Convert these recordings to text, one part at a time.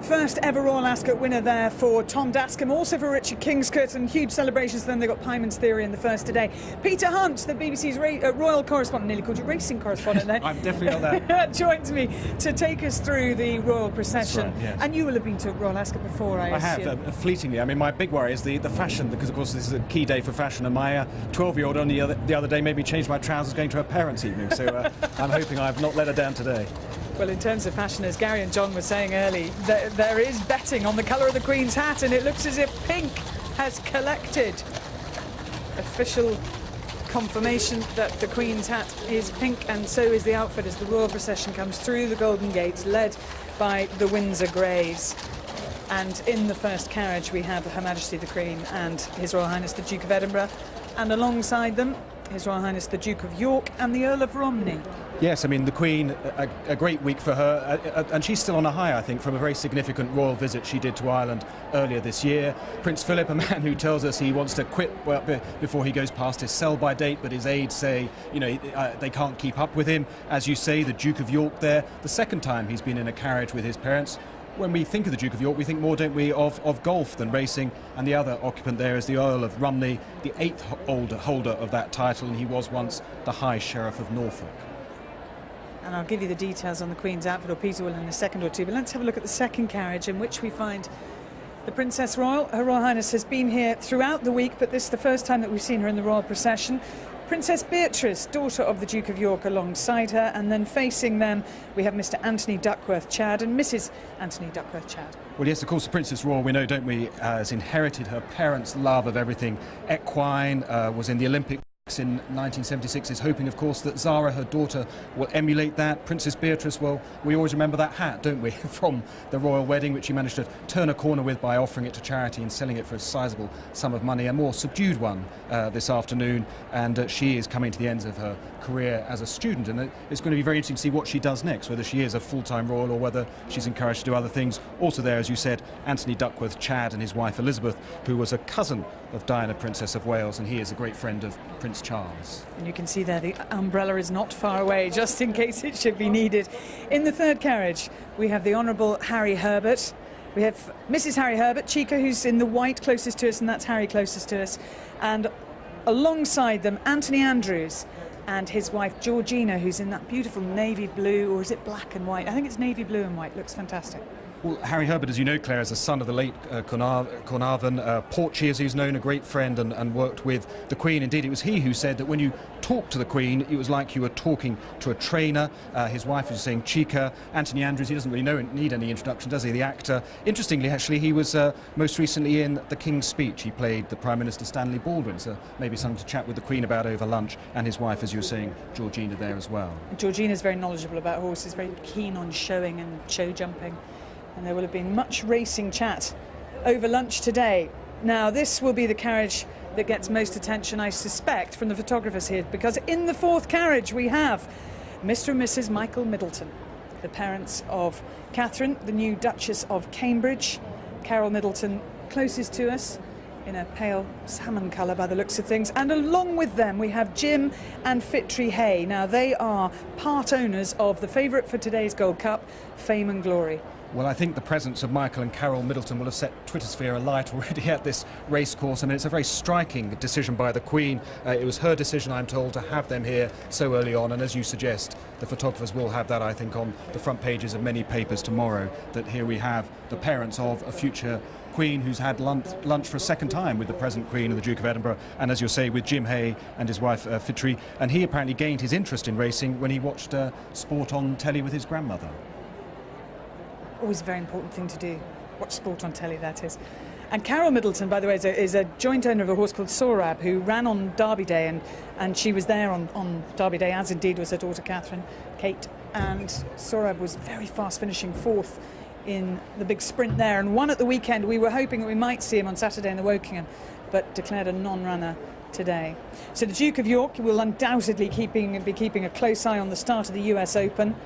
First ever Royal Ascot winner there for Tom Dascombe, also for Richard Kingscote, and huge celebrations. Then they got Pyman's Theory in the first today. Peter Hunt, the BBC's royal correspondent, nearly called you racing correspondent there. I'm definitely not that. Joins me to take us through the Royal Procession. Right, yes. And you will have been to Royal Ascot before, I assume. Have, fleetingly. I mean, my big worry is the fashion, because of course this is a key day for fashion, and my 12-year-old only the other day made me change my trousers going to her parents' evening, so I'm hoping I've not let her down today. Well, in terms of fashion, as Gary and John were saying early, there is betting on the colour of the Queen's hat, and it looks as if pink has collected. Official confirmation that the Queen's hat is pink, and so is the outfit as the Royal Procession comes through the Golden Gates, led by the Windsor Greys. And in the first carriage we have Her Majesty the Queen and His Royal Highness the Duke of Edinburgh, and alongside them His Royal Highness the Duke of York and the Earl of Romney. Yes, I mean, the Queen, a great week for her, and she's still on a high, I think, from a very significant royal visit she did to Ireland earlier this year. Prince Philip, a man who tells us he wants to quit before he goes past his sell-by date, but his aides say, you know, they can't keep up with him. As you say, the Duke of York there, the second time he's been in a carriage with his parents. When we think of the Duke of York, we think more, don't we, of golf than racing, and the other occupant there is the Earl of Romney, the 8th holder of that title, and he was once the High Sheriff of Norfolk. And I'll give you the details on the Queen's outfit, or Peter will in a second or two, but let's have a look at the second carriage, in which we find the Princess Royal. Her Royal Highness has been here throughout the week, but this is the first time that we've seen her in the Royal Procession. Princess Beatrice, daughter of the Duke of York, alongside her, and then facing them we have Mr. Anthony Duckworth-Chadd and Mrs. Anthony Duckworth-Chadd. Well, yes, of course, the Princess Royal, we know, don't we, has inherited her parents' love of everything equine, was in the Olympics in 1976, is hoping, of course, that Zara, her daughter, will emulate that. Princess Beatrice, well, we always remember that hat, don't we, from the royal wedding, which she managed to turn a corner with by offering it to charity and selling it for a sizable sum of money. A more subdued one this afternoon, and she is coming to the ends of her career as a student, and it's going to be very interesting to see what she does next, whether she is a full-time royal or whether she's encouraged to do other things. Also there, as you said, Anthony Duckworth-Chadd and his wife Elizabeth, who was a cousin of Diana, Princess of Wales, and he is a great friend of Prince Charles. And you can see there the umbrella is not far away, just in case it should be needed. In the third carriage we have the Honourable Harry Herbert. We have Mrs. Harry Herbert, Chica, who's in the white closest to us, and that's Harry closest to us, and alongside them Anthony Andrews and his wife Georgina, who's in that beautiful navy blue, or is it black and white? I think it's navy blue and white. Looks fantastic. Well, Harry Herbert, as you know, Claire, is the son of the late Carnarvon, Porchy, as he's known, a great friend and worked with the Queen. Indeed, it was he who said that when you talked to the Queen, it was like you were talking to a trainer. His wife was saying Chica. Anthony Andrews, he doesn't really need any introduction, does he, the actor? Interestingly, actually, he was most recently in The King's Speech. He played the Prime Minister Stanley Baldwin, so maybe something to chat with the Queen about over lunch, and his wife, as you were saying, Georgina, there as well. Georgina's very knowledgeable about horses, very keen on showing and show jumping. And there will have been much racing chat over lunch today. Now, this will be the carriage that gets most attention, I suspect, from the photographers here, because in the fourth carriage we have Mr. and Mrs. Michael Middleton, the parents of Catherine, the new Duchess of Cambridge. Carol Middleton closest to us, in a pale salmon colour by the looks of things, and along with them we have Jim and Fitri Hay. Now, they are part owners of the favourite for today's Gold Cup, Fame and Glory. Well, I think the presence of Michael and Carol Middleton will have set Twittersphere alight already at this racecourse. I mean, it's a very striking decision by the Queen. It was her decision, I'm told, to have them here so early on, and as you suggest, the photographers will have that, I think, on the front pages of many papers tomorrow, that here we have the parents of a future Queen who's had lunch for a second time with the present Queen and the Duke of Edinburgh, and as you say, with Jim Hay and his wife Fitri. And he apparently gained his interest in racing when he watched sport on telly with his grandmother. Always a very important thing to do. Watch sport on telly, that is. And Carol Middleton, by the way, is a joint owner of a horse called Sorab, who ran on Derby Day, and she was there on Derby Day, as indeed was her daughter Catherine, Kate. And Sorab was very fast, finishing fourth in the big sprint there, and won at the weekend. We were hoping that we might see him on Saturday in the Wokingham, but declared a non-runner today. So the Duke of York will undoubtedly be keeping a close eye on the start of the US Open,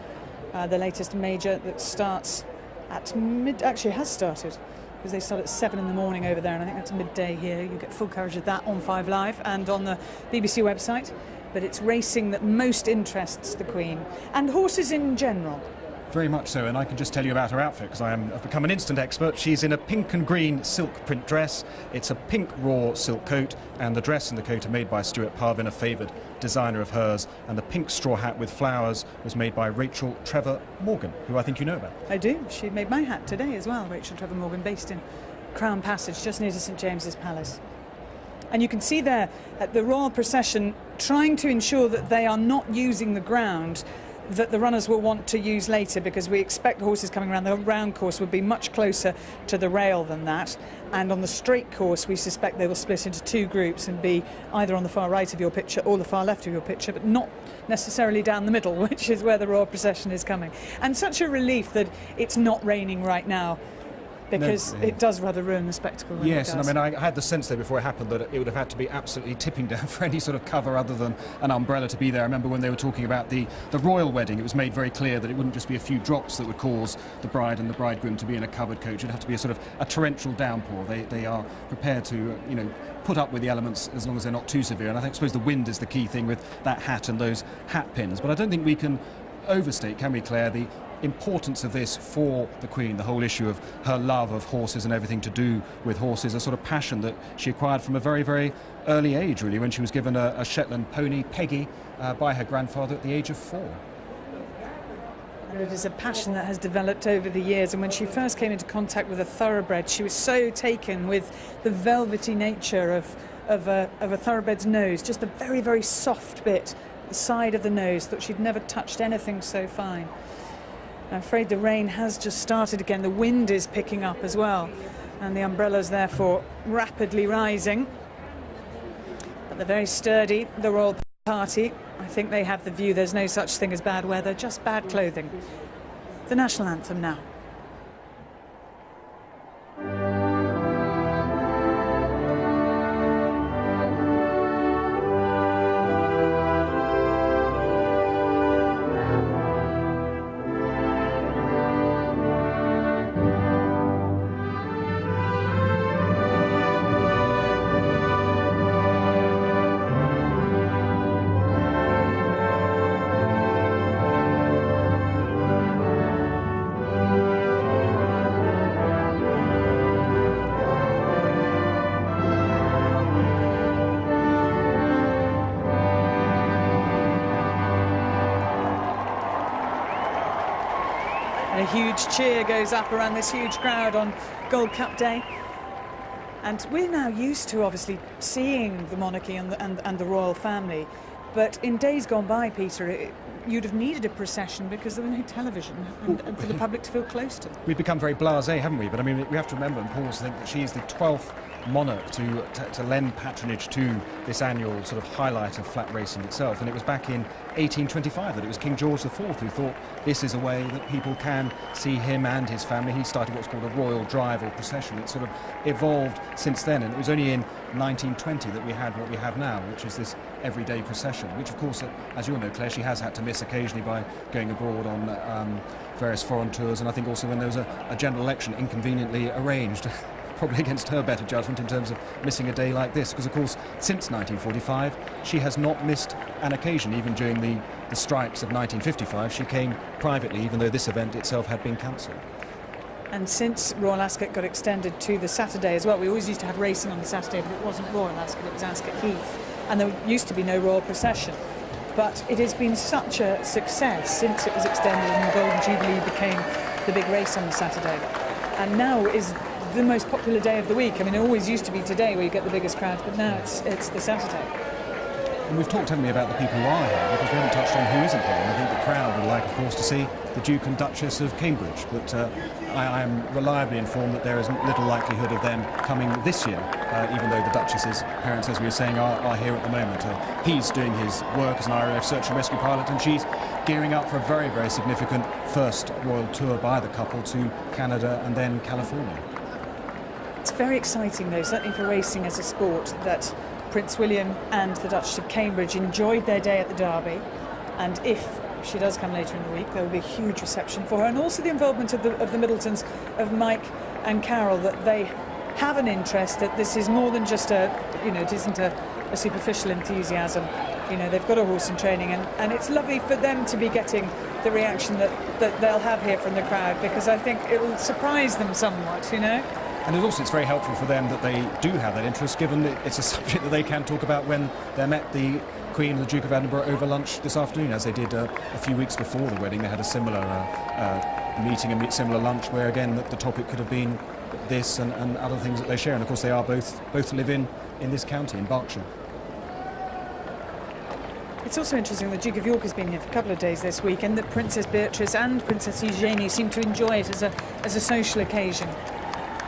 the latest major that starts at actually has started, because they start at 7 in the morning over there, and I think that's midday here. You get full coverage of that on 5 Live and on the BBC website. But it's racing that most interests the Queen, and horses in general. Very much so, and I can just tell you about her outfit because I've become an instant expert. She's in a pink and green silk print dress. It's a pink raw silk coat, and the dress and the coat are made by Stuart Parvin, a favoured designer of hers, and the pink straw hat with flowers was made by Rachel Trevor Morgan, who I think you know about. I do. She made my hat today as well, Rachel Trevor Morgan, based in Crown Passage, just near to St James's Palace. And you can see there at the Royal Procession trying to ensure that they are not using the ground that the runners will want to use later, because we expect the horses coming around the round course would be much closer to the rail than that, and on the straight course we suspect they will split into two groups and be either on the far right of your picture or the far left of your picture, but not necessarily down the middle, which is where the Royal Procession is coming. And such a relief that it's not raining right now, because it does rather ruin the spectacle. Yes, and I mean, I had the sense there before it happened that it would have had to be absolutely tipping down for any sort of cover other than an umbrella to be there. I remember when they were talking about the royal wedding, it was made very clear that it wouldn't just be a few drops that would cause the bride and the bridegroom to be in a covered coach. It'd have to be a sort of a torrential downpour. They are prepared to, put up with the elements as long as they're not too severe. And I suppose the wind is the key thing with that hat and those hat pins. But I don't think we can overstate, can we, Claire, the importance of this for the Queen, the whole issue of her love of horses and everything to do with horses, a sort of passion that she acquired from a very, very early age, really, when she was given a Shetland pony, Peggy, by her grandfather at the age of 4. And it is a passion that has developed over the years, and when she first came into contact with a thoroughbred, she was so taken with the velvety nature of a thoroughbred's nose, just a very, very soft bit, the side of the nose, that she'd never touched anything so fine. I'm afraid the rain has just started again. The wind is picking up as well, and the umbrellas therefore rapidly rising. But they're very sturdy, the royal party. I think they have the view there's no such thing as bad weather, just bad clothing. The national anthem now. A huge cheer goes up around this huge crowd on Gold Cup Day. And we're now used to obviously seeing the monarchy and the royal family. But in days gone by, Peter, you'd have needed a procession because there was no television and for the public to feel close to them. We've become very blasé, haven't we? But I mean, we have to remember and pause to think that she is the 12th monarch to lend patronage to this annual sort of highlight of flat racing itself. And it was back in 1825 that it was King George IV who thought this is a way that people can see him and his family. He started what's called a royal drive or procession. It sort of evolved since then, and it was only in 1920 that we had what we have now, which is this everyday procession, which of course, as you all know, Claire, she has had to miss occasionally by going abroad on various foreign tours, and I think also when there was a general election inconveniently arranged, probably against her better judgment in terms of missing a day like this, because of course since 1945 she has not missed an occasion. Even during the strikes of 1955 she came privately, even though this event itself had been cancelled. And since Royal Ascot got extended to the Saturday as well, we always used to have racing on the Saturday, but it wasn't Royal Ascot, it was Ascot Heath, and there used to be no royal procession. But it has been such a success since it was extended and the Golden Jubilee became the big race on the Saturday. And now is the most popular day of the week. I mean, it always used to be today where you get the biggest crowds, but now it's the Saturday. And we've talked, haven't we, about the people who are here, because we haven't touched on who isn't here. And I think the crowd would like, of course, to see the Duke and Duchess of Cambridge, but I am reliably informed that there is little likelihood of them coming this year, even though the Duchess's parents, as we were saying, are here at the moment. He's doing his work as an RAF search and rescue pilot, and she's gearing up for a very, very significant first royal tour by the couple to Canada and then California. It's very exciting, though, certainly for racing as a sport, that Prince William and the Duchess of Cambridge enjoyed their day at the Derby, and if she does come later in the week, there will be a huge reception for her, and also the involvement of the Middletons, of Mike and Carol, that they have an interest, that this is more than just it isn't a superficial enthusiasm. They've got a horse in training, and it's lovely for them to be getting the reaction that that they'll have here from the crowd, because I think it will surprise them somewhat, you know. And it's very helpful for them that they do have that interest, given that it's a subject that they can talk about when they met the Queen and the Duke of Edinburgh over lunch this afternoon, as they did a few weeks before the wedding. They had a similar meeting, a similar lunch, where again the topic could have been this and other things that they share. And of course they are both live in this county, in Berkshire. It's also interesting the Duke of York has been here for a couple of days this week, and that Princess Beatrice and Princess Eugenie seem to enjoy it as a social occasion.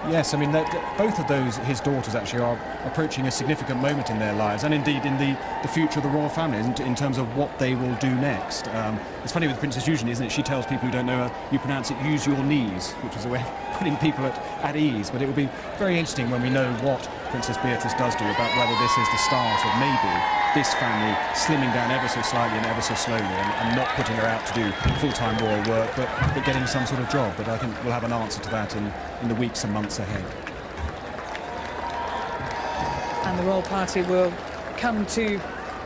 Yes, I mean, both of his daughters actually are approaching a significant moment in their lives, and indeed in the future of the royal family, in terms of what they will do next. It's funny with Princess Eugenie, isn't it? She tells people who don't know her, you pronounce it, use your knees, which is a way of putting people at ease. But it will be very interesting when we know what Princess Beatrice does do, about whether this is the start of maybe this family slimming down ever so slightly and ever so slowly, and not putting her out to do full-time royal work, but getting some sort of job. But I think we'll have an answer to that in the weeks and months ahead. And the royal party will come to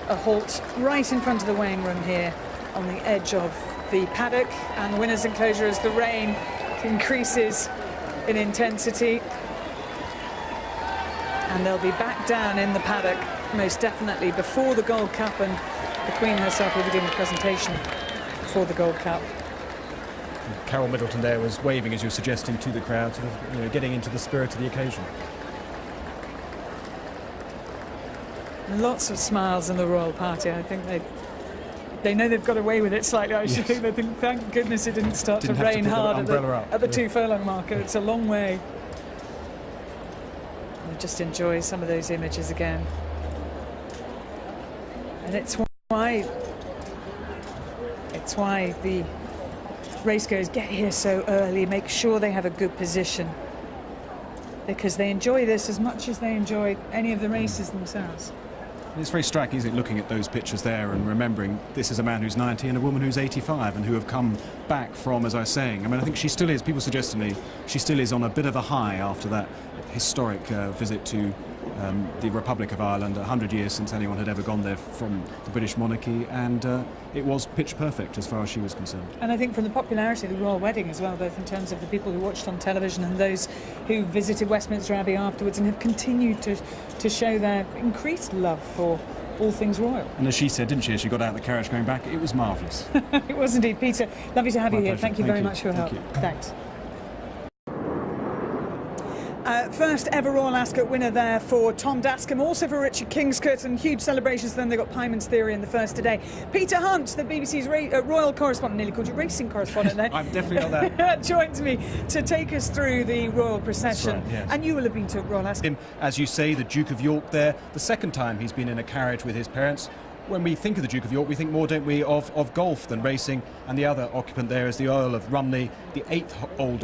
a halt right in front of the weighing room here, on the edge of the paddock and the winner's enclosure, as the rain increases in intensity. And they'll be back down in the paddock most definitely before the Gold Cup, and the Queen herself will be doing the presentation for the Gold Cup. Carol Middleton there was waving, as you were suggesting, to the crowd, sort of, getting into the spirit of the occasion. Lots of smiles in the royal party. I think they know they've got away with it slightly. I should think they think, thank goodness it didn't start to rain hard at the 2 furlong marker. It's a long way. And just enjoy some of those images again. And it's why the racegoers get here so early, make sure they have a good position, because they enjoy this as much as they enjoy any of the races themselves. It's very striking, isn't it, looking at those pictures there and remembering this is a man who's 90 and a woman who's 85, and who have come back from, as I was saying, I mean, I think she still is, people suggest to me, she still is on a bit of a high after that historic visit to the Republic of Ireland, 100 years since anyone had ever gone there from the British monarchy, and it was pitch perfect as far as she was concerned. And I think from the popularity of the royal wedding as well, both in terms of the people who watched on television and those who visited Westminster Abbey afterwards and have continued to show their increased love for all things royal. And as she said, didn't she, as she got out of the carriage going back, it was marvellous. It was indeed. Peter, lovely to have you here. Pleasure. Thank you very much for your help. Thanks. First ever Royal Ascot winner there for Tom Dascombe, also for Richard Kingscote, and huge celebrations. Then they got Pyman's Theory in the first today. Peter Hunt, the BBC's royal correspondent, nearly called you racing correspondent there. I'm definitely not that. Joins me to take us through the royal procession. Right, yes. And you will have been to Royal Ascot. As you say, the Duke of York there, the second time he's been in a carriage with his parents. When we think of the Duke of York, we think more, don't we, of golf than racing, and the other occupant there is the Earl of Rumney, the 8th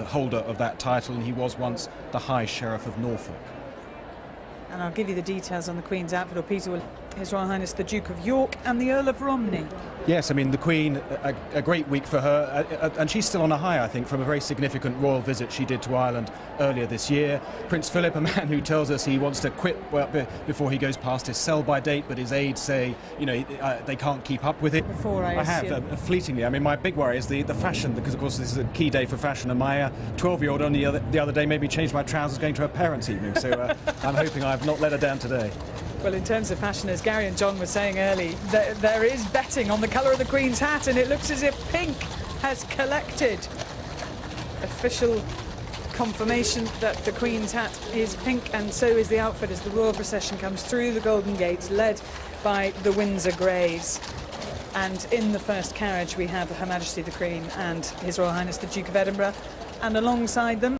holder of that title, and he was once the High Sheriff of Norfolk. And I'll give you the details on the Queen's outfit, or Peter will. His Royal Highness the Duke of York and the Earl of Romney. Yes, I mean, the Queen, a great week for her, and she's still on a high, I think, from a very significant royal visit she did to Ireland earlier this year. Prince Philip, a man who tells us he wants to quit before he goes past his sell-by date, but his aides say, they can't keep up with it. I have, fleetingly. I mean, my big worry is the fashion, because, of course, this is a key day for fashion, and my 12-year-old only the other day made me change my trousers going to her parents' evening, so I'm hoping I've not let her down today. Well, in terms of fashion, as Gary and John were saying early, there is betting on the colour of the Queen's hat, and it looks as if pink has collected. Official confirmation that the Queen's hat is pink, and so is the outfit as the royal procession comes through the Golden Gates, led by the Windsor Greys. And in the first carriage we have Her Majesty the Queen and His Royal Highness the Duke of Edinburgh, and alongside them